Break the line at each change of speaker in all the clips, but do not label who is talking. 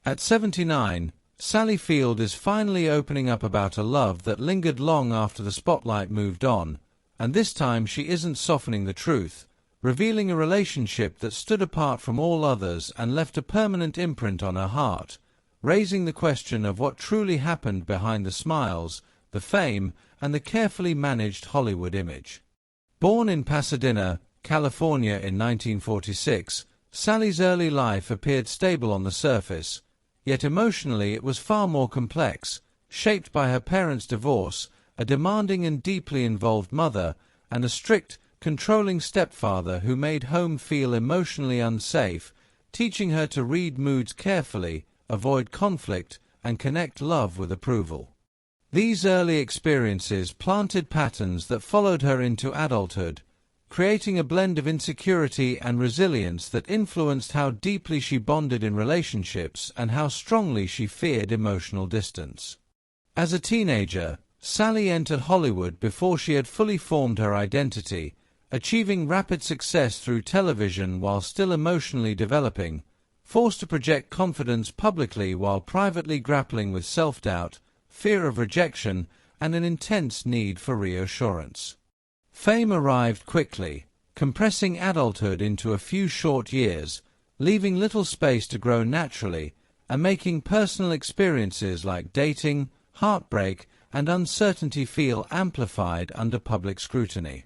At 79, Sally Field is finally opening up about a love that lingered long after the spotlight moved on, and this time she isn't softening the truth, revealing a relationship that stood apart from all others and left a permanent imprint on her heart, raising the question of what truly happened behind the smiles, the fame, and the carefully managed Hollywood image. Born in Pasadena, California in 1946, Sally's early life appeared stable on the surface, yet emotionally it was far more complex, shaped by her parents' divorce, a demanding and deeply involved mother, and a strict, controlling stepfather who made home feel emotionally unsafe, teaching her to read moods carefully, avoid conflict, and connect love with approval. These early experiences planted patterns that followed her into adulthood, creating a blend of insecurity and resilience that influenced how deeply she bonded in relationships and how strongly she feared emotional distance. As a teenager, Sally entered Hollywood before she had fully formed her identity, achieving rapid success through television while still emotionally developing, forced to project confidence publicly while privately grappling with self-doubt, fear of rejection, and an intense need for reassurance. Fame arrived quickly, compressing adulthood into a few short years, leaving little space to grow naturally, and making personal experiences like dating, heartbreak, and uncertainty feel amplified under public scrutiny.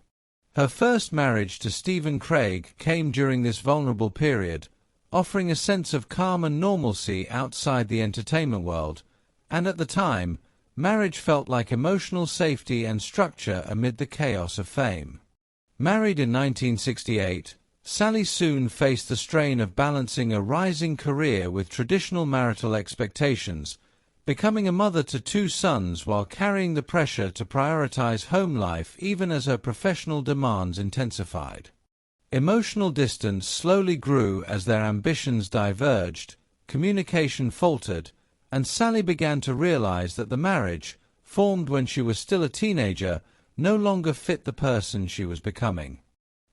Her first marriage to Stephen Craig came during this vulnerable period, offering a sense of calm and normalcy outside the entertainment world, and at the time, marriage felt like emotional safety and structure amid the chaos of fame. Married in 1968, Sally soon faced the strain of balancing a rising career with traditional marital expectations, becoming a mother to 2 sons while carrying the pressure to prioritize home life even as her professional demands intensified. Emotional distance slowly grew as their ambitions diverged, communication faltered, and Sally began to realize that the marriage, formed when she was still a teenager, no longer fit the person she was becoming.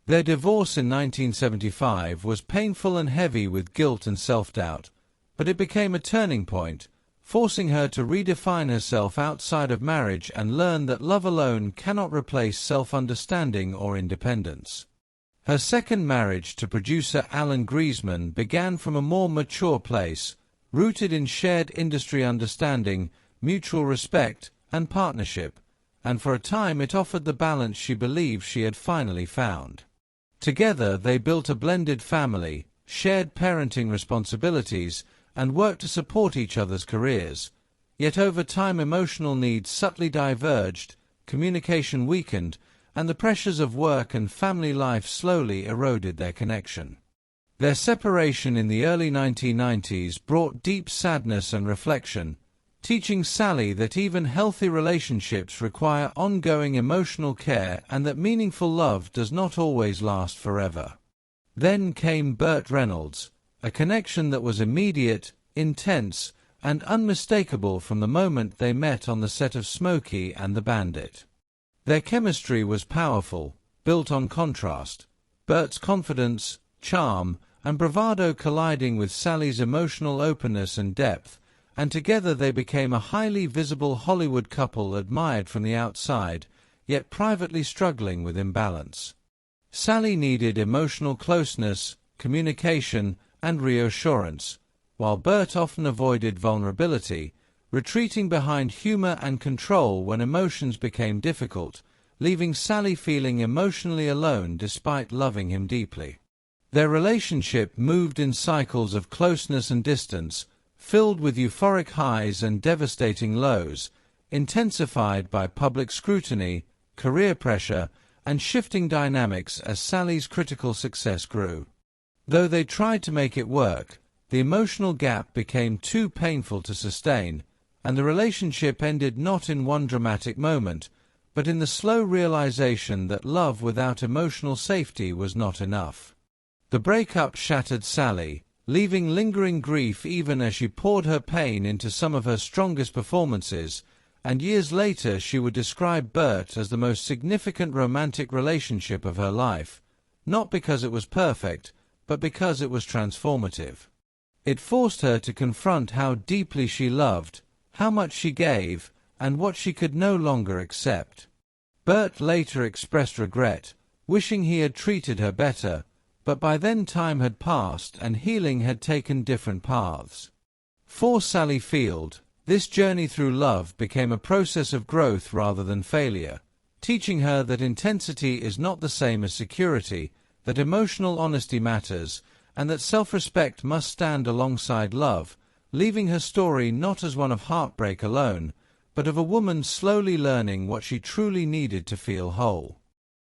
Their divorce in 1975 was painful and heavy with guilt and self-doubt, but it became a turning point, forcing her to redefine herself outside of marriage and learn that love alone cannot replace self-understanding or independence. Her second marriage to producer Alan Gman began from a more mature place, rooted in shared industry understanding, mutual respect, and partnership, and for a time it offered the balance she believed she had finally found. Together they built a blended family, shared parenting responsibilities, and worked to support each other's careers. Yet over time emotional needs subtly diverged, communication weakened, and the pressures of work and family life slowly eroded their connection. Their separation in the early 1990s brought deep sadness and reflection, teaching Sally that even healthy relationships require ongoing emotional care and that meaningful love does not always last forever. Then came Burt Reynolds, a connection that was immediate, intense, and unmistakable from the moment they met on the set of Smokey and the Bandit. Their chemistry was powerful, built on contrast, Bert's confidence, charm, and bravado colliding with Sally's emotional openness and depth, and together they became a highly visible Hollywood couple admired from the outside, yet privately struggling with imbalance. Sally needed emotional closeness, communication, and reassurance, while Bert often avoided vulnerability, retreating behind humor and control when emotions became difficult, leaving Sally feeling emotionally alone despite loving him deeply. Their relationship moved in cycles of closeness and distance, filled with euphoric highs and devastating lows, intensified by public scrutiny, career pressure, and shifting dynamics as Sally's critical success grew. Though they tried to make it work, the emotional gap became too painful to sustain, and the relationship ended not in one dramatic moment, but in the slow realization that love without emotional safety was not enough. The breakup shattered Sally, leaving lingering grief even as she poured her pain into some of her strongest performances, and years later she would describe Bert as the most significant romantic relationship of her life, not because it was perfect, but because it was transformative. It forced her to confront how deeply she loved, how much she gave, and what she could no longer accept. Bert later expressed regret, wishing he had treated her better, but by then time had passed and healing had taken different paths. For Sally Field, this journey through love became a process of growth rather than failure, teaching her that intensity is not the same as security, that emotional honesty matters, and that self-respect must stand alongside love, leaving her story not as one of heartbreak alone, but of a woman slowly learning what she truly needed to feel whole.